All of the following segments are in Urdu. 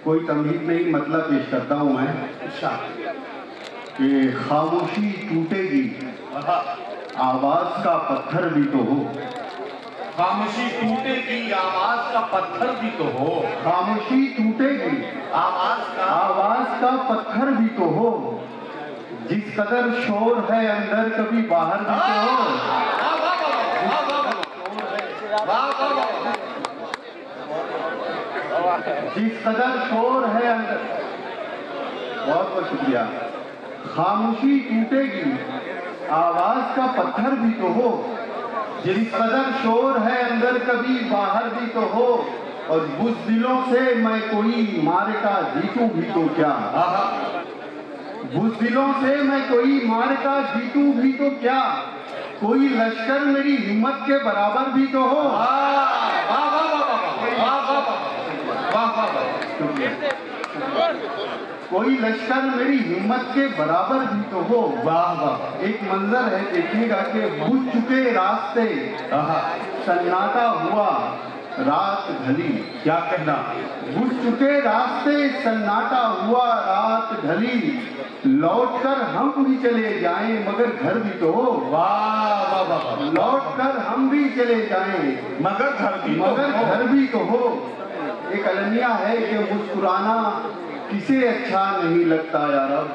کوئی تمہید نہیں، مطلب پیش کرتا ہوں میں کہ خاموشی ٹوٹے گی آواز کا پتھر بھی تو ہو. خاموشی ٹوٹے گی آواز کا پتھر بھی تو ہو. خاموشی ٹوٹے گی آواز کا پتھر بھی تو ہو. جس قدر شور ہے اندر کبھی باہر بھی تو ہو. جس قدر شور ہے اندر. بہت بہت شکریہ. خاموشی ٹوٹے گی آواز کا پتھر بھی تو ہو. جس قدر شور ہے اندر کبھی باہر بھی تو ہو. اور بزدلوں سے میں کوئی معرکہ جیتوں بھی تو کیا. بزدلوں سے میں کوئی معرکہ جیتوں بھی تو کیا. کوئی لشکر میری ہمت کے برابر بھی تو ہو. کوئی لشکر میری ہمت کے برابر بھی تو ہو. ایک منظر ہے دیکھیے گا کہ بجھ چکے راستے سناٹا ہوا رات ڈھلی. کیا کہنا؟ بجھ چکے راستے سناٹا ہوا رات ڈھلی. لوٹ کر ہم بھی چلے جائیں مگر گھر بھی تو ہو. لوٹ کر ہم بھی چلے جائیں مگر گھر بھی تو ہو. ایک المیہ ہے کہ مسکرانا کسے اچھا نہیں لگتا یا رب.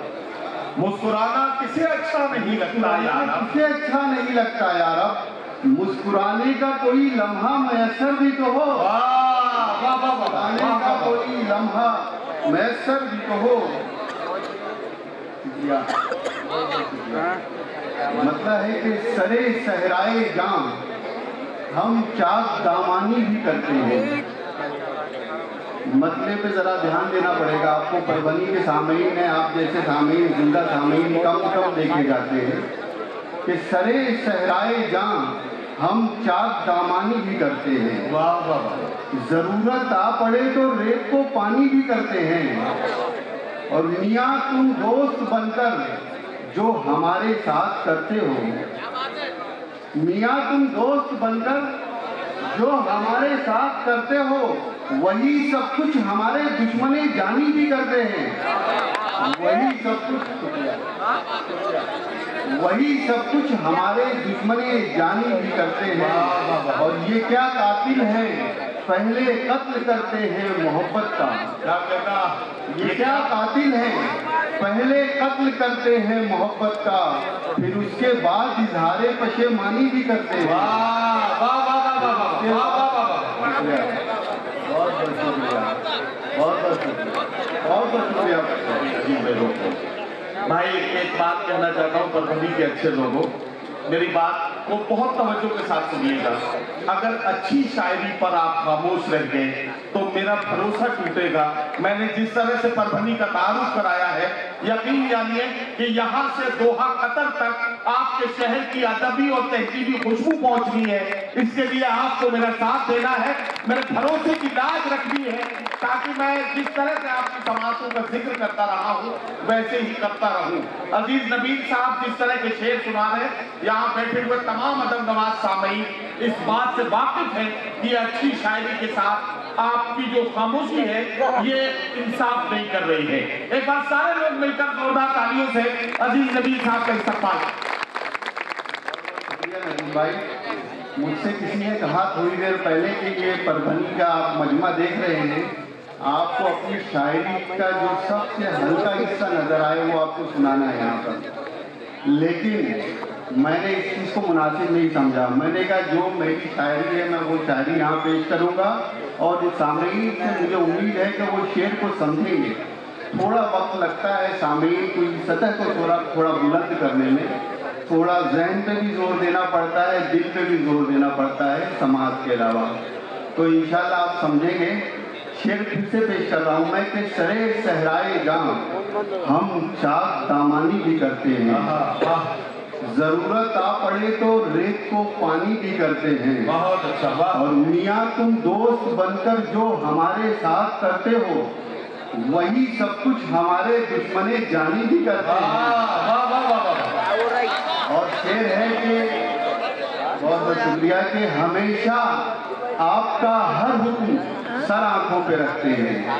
مسکرانا کسے اچھا نہیں لگتا یا رب. کسے اچھا نہیں لگتا یا رب. مسکرانے کا کوئی لمحہ میسر بھی تو ہو. مسکرانے کا کوئی لمحہ میسر بھی تو ہو. مطلب ہے کہ سرے صحرائے جاں ہم چاک دامانی بھی کرتے ہیں. مسئلے پہ ذرا دھیان دینا پڑے گا آپ کو. پربھنی کے سامعین ہیں، آپ جیسے سامعین زندہ سامعین کم دیکھے جاتے ہیں کہ سرے صحرائے جاں ہم چاک دامانی بھی کرتے ہیں. ضرورت آ پڑے تو ریت کو پانی بھی کرتے ہیں. اور میاں تم دوست بن کر جو ہمارے ساتھ کرتے ہو. میاں تم دوست بن کر جو ہمارے ساتھ کرتے ہو وہی سب کچھ ہمارے دشمن جانی بھی کرتے ہیں. وہی سب کچھ ہمارے دشمن جانی بھی کرتے ہیں. اور یہ کیا قاتل ہیں پہلے قتل کرتے ہیں محبت کا. یہ کیا قاتل ہیں پہلے قتل کرتے ہیں محبت کا. پھر اس کے بعد اظہار پشیمانی بھی کرتے ہیں. بہت شکریہ. بھائی ایک بات کہنا چاہتا ہوں پربھنی کے اچھے لوگوں، میری بات کو بہت توجہ کے ساتھ سنیے گا. اگر اچھی شاعری پر آپ خاموش رہ گئے تو میرا بھروسہ ٹوٹے گا. میں نے جس طرح سے پربھنی کا تعارف کرایا ہے یقین جانیے کہ یہاں سے دوحہ قطر تک آپ کے شہر کی ادبی اور تہذیبی خوشبو پہنچنی ہے. اس کے لیے آپ کو میرا ساتھ دینا ہے، میرے بھروسے کی لاج رکھنی ہے تاکہ میں جس طرح سے آپ کی سماعتوں کا ذکر کرتا رہا ہوں ویسے ہی کرتا رہوں. عزیز نبیل صاحب جس طرح کے شعر سنا رہے ہیں یہاں بیٹھے ہوئے تمام ادب نواز سامعین اس بات سے واقف ہیں کہ اچھی شاعری کے ساتھ آپ کی جو خاموشی ہے یہ انصاف نہیں کر رہی ہے. ایک بار سارے لوگ مل کر زوردار تالیوں سے عزیز نبیل صاحب کا استقبال. شکریہ نبیل بھائی. مجھ سے کسی نے کہا تھوڑی دیر پہلے کہ یہ پربھنی کا آپ مجمع دیکھ رہے ہیں، آپ کو اپنی شاعری کا جو سب سے ہلکا حصہ نظر آئے وہ آپ کو سنانا ہے یہاں پر. لیکن میں نے اس چیز کو مناسب نہیں سمجھا. میں نے کہا جو میری شاعری ہے میں وہ شاعری یہاں پیش کروں گا اور جو سامعین سے مجھے امید ہے کہ وہ شعر کو سمجھیں گے. تھوڑا وقت لگتا ہے سامعین کو سطح کو تھوڑا بلند کرنے میں. تھوڑا ذہن پہ بھی زور دینا پڑتا ہے، دل پہ بھی زور دینا پڑتا ہے سماعت کے علاوہ. تو انشاءاللہ آپ سمجھیں گے. شعر پھر سے پیش کر رہا ہوں میں کہ سرے صحرائے جاں ہم چاک دامانی بھی کرتے ہیں. ضرورت آ پڑے تو ریت کو پانی بھی کرتے ہیں. بہت اچھا. اور میاں تم دوست بن کر جو ہمارے ساتھ کرتے ہو وہی سب کچھ ہمارے دشمن جانی بھی کرتے ہیں. اور شعر ہے کہ بہت بہت شکریہ کہ ہمیشہ آپ کا ہر حکم سر آنکھوں پہ رکھتے ہیں.